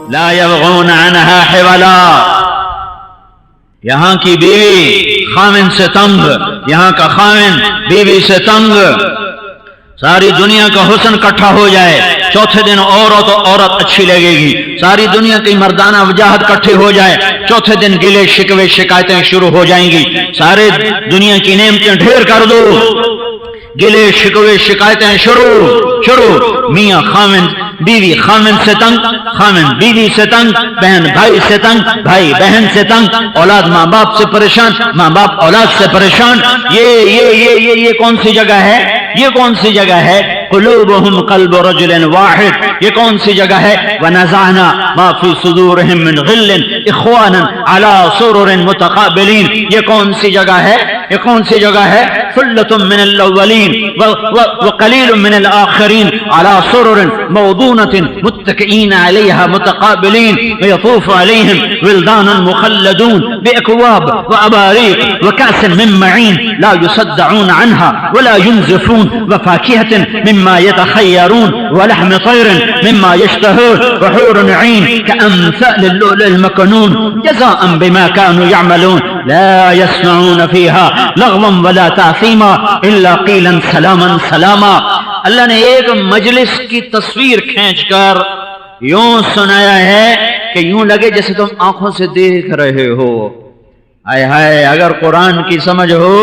لا يبغون عنها حولا. یہاں کی بیوی خاوند سے تنگ، یہاں کا خاوند بیوی سے تنگ. ساری دنیا کا حسن اکٹھا ہو جائے، چوتھے دن عورت اچھی لگے گی. ساری دنیا کی مردانہ وجاہت اکٹھی ہو جائے، چوتھے دن گلے شکوے شکایتیں شروع ہو جائیں گی. سارے دنیا کی نعمتیں ڈھیر کر دو، گلے شکوے شکایتیں شروع. میاں خاوند بیوی خاوند سے تنگ، خاوند بیوی سے تنگ، بہن بھائی سے تنگ، بھائی بہن سے تنگ، اولاد ماں باپ سے پریشان، ماں باپ اولاد سے پریشان. یہ کون سی جگہ ہے؟ یہ کون سی جگہ ہے؟ قلوبهم قلب رجل واحد. یہ کون سی جگہ ہے؟ ونزعنا ما في صدورهم من غل اخوانا على سرر متقابلين. یہ کون سی جگہ ہے؟ یہ کون سی جگہ ہے؟ ثلة من الاولین وقلیل من الاخرین على سرر موضونة متكئين عليها متقابلين ويطوف عليهم ولدان مخلدون بأكواب وأباريق وكأس من معين لا يصدعون عنها ولا ينزفون وفاكهة مما يتخيرون ولحم طير مما يشتهون وحور عين كأمثال اللؤلؤ المكنون جزاء بما كانوا يعملون لا يسمعون فيها لغوا ولا تأثيما إلا قيلا سلاما سلاما. اللہ نے ایک مجلس کی تصویر کھینچ کر یوں سنایا ہے کہ یوں لگے جیسے تم آنکھوں سے دیکھ رہے ہو. آئے ہائے، اگر قرآن کی سمجھ ہو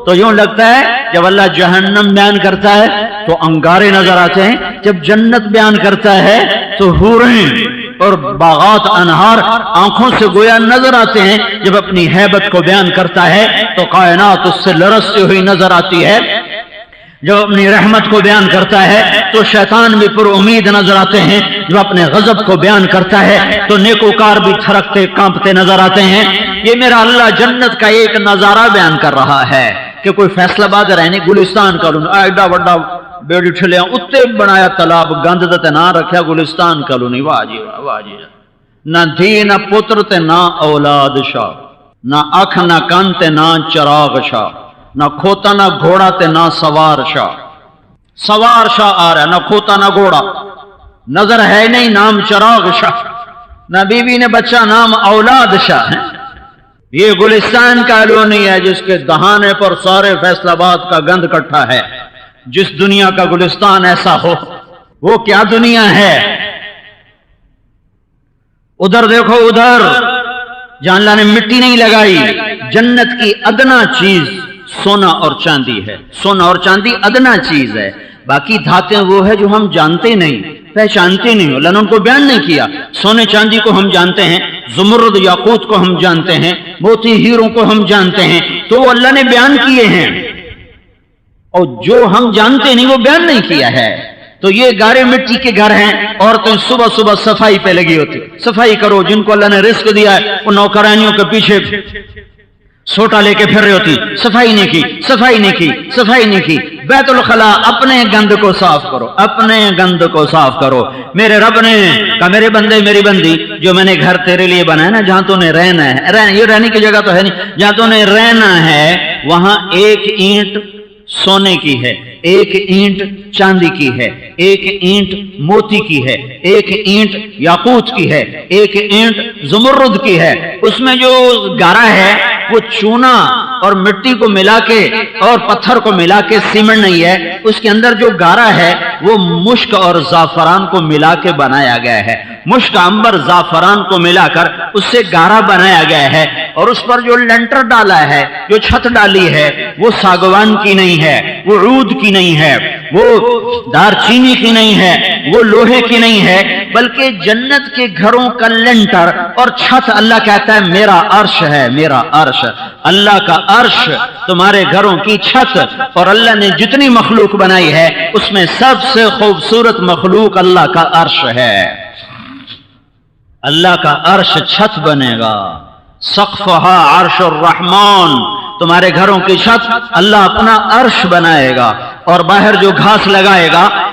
تو یوں لگتا ہے جب اللہ جہنم بیان کرتا ہے تو انگارے نظر آتے ہیں، جب جنت بیان کرتا ہے تو حوریں اور باغات انہار آنکھوں سے گویا نظر آتے ہیں. جب اپنی ہیبت کو بیان کرتا ہے تو کائنات اس سے لرزتی ہوئی نظر آتی ہے. جب اپنی رحمت کو بیان کرتا ہے تو شیطان بھی پر امید نظر آتے ہیں. جب اپنے غضب کو بیان کرتا ہے تو نیکوکار بھی تھرکتے کانپتے نظر آتے ہیں. یہ میرا اللہ جنت کا ایک نظارہ بیان کر رہا ہے کہ کوئی فیصلہ باد رہنے گلستان کالونی ایڈا وڈا بیڑی ٹھلیا اتنے بنایا تالاب گند تے نہ رکھیا گلستان کالونی. واہ جی واہ جی. نہ دھی نہ پتر تے نہ اولاد شاہ، نہ اکھ نہ کان تے نہ چراغ شاہ، نہ کھوتا نہ گھوڑا تے نہ سوار شاہ. سوار شاہ آ رہا ہے، نہ کھوتا نہ گھوڑا، نظر ہے نہیں نام چراغ شاہ، نہ بیوی نے بچہ نام اولاد شاہ ہے. یہ گلستان کالونی ہے جس کے دہانے پر سارے فیصل آباد کا گند کٹھا ہے. جس دنیا کا گلستان ایسا ہو وہ کیا دنیا ہے؟ ادھر دیکھو، ادھر جہاں اللہ نے مٹی نہیں لگائی. جنت کی ادنا چیز سونا اور چاندی ہے. سونا اور چاندی ادنا چیز ہے، باقی دھاتیں وہ ہے جو ہم جانتے نہیں، پہچانتے نہیں. اللہ نے ان کو بیان نہیں کیا. سونے چاندی کو ہم جانتے ہیں، زمرد یاقوت کو ہم جانتے ہیں، موتی ہیروں کو ہم جانتے ہیں، تو اللہ نے بیان کیے ہیں. اور جو ہم جانتے نہیں وہ بیان نہیں کیا ہے. تو یہ گارے مٹی کے گھر ہیں. عورتیں صبح صبح صفائی پہ لگی ہوتی، صفائی کرو. جن کو اللہ نے رزق دیا ہے وہ نوکرانیوں کے پیچھے سوٹا لے کے پھر رہی ہوتی، صفائی نہیں کی، صفائی نہیں کی، صفائی نہیں کی. بیت الخلا اپنے گند کو صاف کرو، اپنے گند کو صاف کرو. میرے رب نے کہا میرے بندے میری بندی، جو میں نے گھر تیرے لیے بنایا نا، جہاں تو نے رہنا ہے، یہ رہنے کی جگہ تو ہے نہیں، جہاں تو نے رہنا ہے وہاں ایک اینٹ سونے کی ہے، ایک اینٹ چاندی کی ہے، ایک اینٹ موتی کی ہے، ایک اینٹ یاقوت کی ہے، ایک اینٹ زمرد کی ہے. اس میں جو گارا ہے وہ چونا اور مٹی کو ملا کے اور پتھر کو ملا کے سیمنٹ نہیں ہے. اس کے اندر جو گارا ہے وہ مشک اور زعفران کو ملا کے بنایا گیا ہے. مشک، عنبر، زعفران کو ملا کر اس سے گارا بنایا گیا ہے. اور اس پر جو لنٹر ڈالا ہے، جو چھت ڈالی ہے، وہ ساگوان کی نہیں ہے، وہ عود کی نہیں ہے، وہ دار چینی کی نہیں ہے، وہ لوہے کی نہیں ہے، بلکہ جنت کے گھروں کا لنٹر اور چھت اللہ کہتا ہے میرا عرش ہے، میرا عرش. اللہ کا عرش تمہارے گھروں کی چھت. اور اللہ نے جتنی مخلوق بنائی ہے اس میں سب سے خوبصورت مخلوق اللہ کا عرش ہے. اللہ کا عرش چھت بنے گا. سقفہا عرش الرحمن، تمہارے گھروں کی چھت اللہ اپنا عرش بنائے گا. اور باہر جو گھاس لگائے گا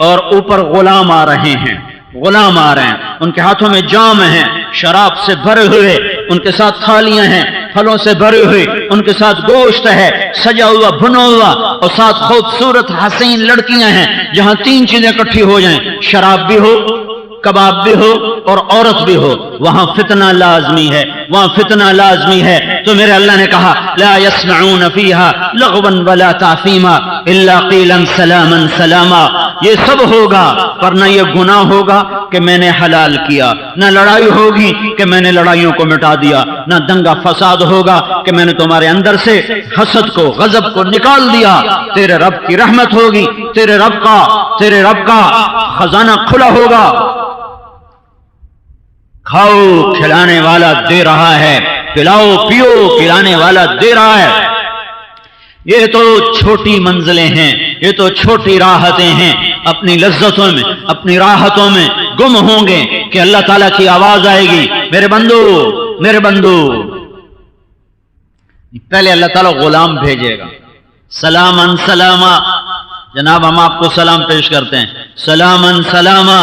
اور اوپر غلام آ رہے ہیں، غلام آ رہے ہیں، ان کے ہاتھوں میں جام ہیں شراب سے بھرے ہوئے، ان کے ساتھ تھالیاں ہیں پھلوں سے بھری ہوئی، ان کے ساتھ گوشت ہے سجا ہوا بھنا ہوا، اور ساتھ خوبصورت حسین لڑکیاں ہیں۔ جہاں تین چیزیں اکٹھی ہو جائیں، شراب بھی ہو، کباب بھی ہو اور عورت بھی ہو، وہاں فتنہ لازمی ہے، وہاں فتنہ لازمی ہے۔ تو میرے اللہ نے کہا لا يسمعون فيها لغوا ولا تاثیما الا قیلا سلاما سلاما، یہ سب ہوگا پر نہ یہ گناہ ہوگا کہ میں نے حلال کیا، نہ لڑائی ہوگی کہ میں نے لڑائیوں کو مٹا دیا، نہ دنگا فساد ہوگا کہ میں نے تمہارے اندر سے حسد کو غضب کو نکال دیا۔ تیرے رب کی رحمت ہوگی، تیرے رب کا خزانہ کھلا ہوگا۔ کھاؤ کھلانے والا دے رہا ہے، پلاؤ پیو پلانے والا دے رہا ہے۔ یہ تو چھوٹی منزلیں ہیں، یہ تو چھوٹی راحتیں ہیں، اپنی لذتوں میں اپنی راحتوں میں گم ہوں گے کہ اللہ تعالیٰ کی آواز آئے گی میرے بندو میرے بندو۔ پہلے اللہ تعالیٰ غلام بھیجے گا، سلامن سلاما، جناب ہم آپ کو سلام پیش کرتے ہیں، سلامن سلاما،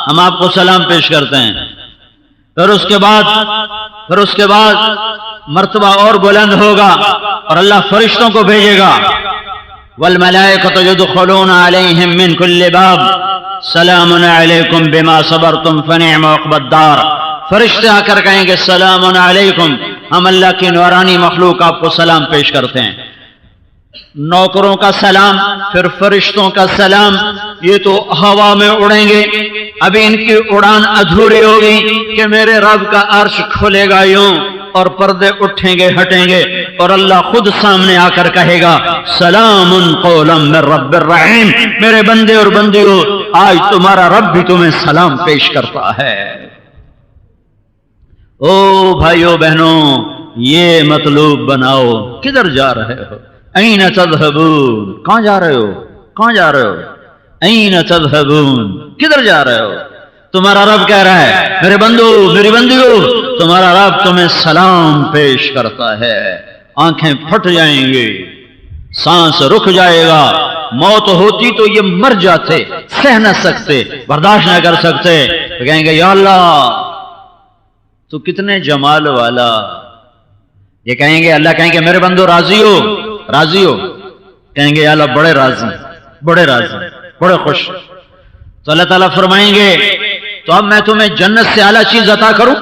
ہم آپ کو سلام پیش کرتے ہیں۔ پھر اس کے بعد مرتبہ اور بلند ہوگا اور اللہ فرشتوں کو بھیجے گا، والملائکۃ یدخلون علیہم من کل باب سلام علیکم بما صبرتم فنعم عقبی الدار۔ فرشتے آ کر کہیں گے سلام علیکم، ہم اللہ کی نورانی مخلوق آپ کو سلام پیش کرتے ہیں۔ نوکروں کا سلام، پھر فرشتوں کا سلام، یہ تو ہوا میں اڑیں گے، ابھی ان کی اڑان ادھوری ہوگی کہ میرے رب کا عرش کھلے گا یوں اور پردے اٹھیں گے ہٹیں گے اور اللہ خود سامنے آ کر کہے گا سلام قولا من رب الرحیم، میرے بندے اور بندیوں آج تمہارا رب بھی تمہیں سلام پیش کرتا ہے۔ او بھائیو بہنوں، یہ مطلوب بناؤ، کدھر جا رہے ہو؟ این تذهبون، کہاں جا رہے ہو؟ کہاں جا رہے ہو؟ این تذهبون، کدھر جا رہے ہو؟ تمہارا رب کہہ رہا ہے میرے بندو میری بندیو، تمہارا رب تمہیں سلام پیش کرتا ہے۔ آنکھیں پھٹ جائیں گی، سانس رک جائے گا، موت ہوتی تو یہ مر جاتے، سہ نہ سکتے، برداشت نہ کر سکتے، تو کہیں گے یا اللہ تو کتنے جمال والا۔ یہ کہیں گے اللہ کہیں گے میرے بندو راضی ہو؟ راضی ہو؟ کہیں گے یا اللہ بڑے راضی بڑے راضی بڑے خوش۔ تو اللہ تعالیٰ فرمائیں گے تو اب میں تمہیں جنت سے اعلیٰ چیز عطا کروں،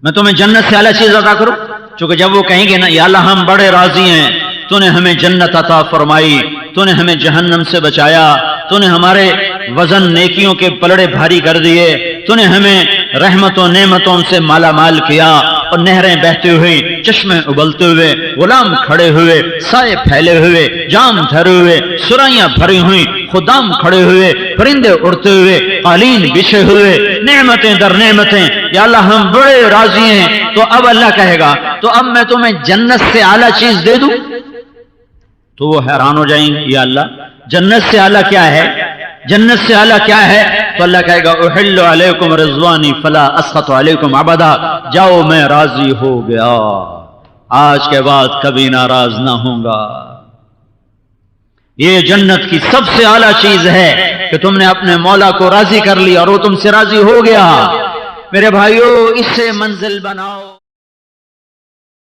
میں تمہیں جنت سے اعلیٰ چیز عطا کروں؟ چونکہ جب وہ کہیں گے نا یا اللہ ہم بڑے راضی ہیں، تو نے ہمیں جنت عطا فرمائی، تو نے ہمیں جہنم سے بچایا، تو نے ہمارے وزن نیکیوں کے پلڑے بھاری کر دیے، تو نے ہمیں رحمتوں نعمتوں سے مالا مال کیا، اور نہریں بہتے ہوئے، چشمے ابلتے ہوئے، غلام کھڑے ہوئے، سائے پھیلے ہوئے، جام دھرے ہوئے، سرائیاں بھری ہوئی، خدام کھڑے ہوئے، پرندے اڑتے ہوئے، قالین بچھے ہوئے، نعمتیں در نعمتیں، یا اللہ ہم بڑے راضی ہیں۔ تو اب اللہ کہے گا تو اب میں تمہیں جنت سے اعلیٰ چیز دے دوں؟ تو وہ حیران ہو جائیں گے یا اللہ جنت سے اعلیٰ کیا ہے؟ جنت سے اعلیٰ کیا ہے؟ تو اللہ کہے گا احل علیکم رضوانی فلا اسخط علیکم ابدا، جاؤ میں راضی ہو گیا، آج کے بعد کبھی ناراض نہ ہوں گا۔ یہ جنت کی سب سے اعلیٰ چیز ہے کہ تم نے اپنے مولا کو راضی کر لیا اور وہ تم سے راضی ہو گیا۔ میرے بھائیو اس سے منزل بناؤ۔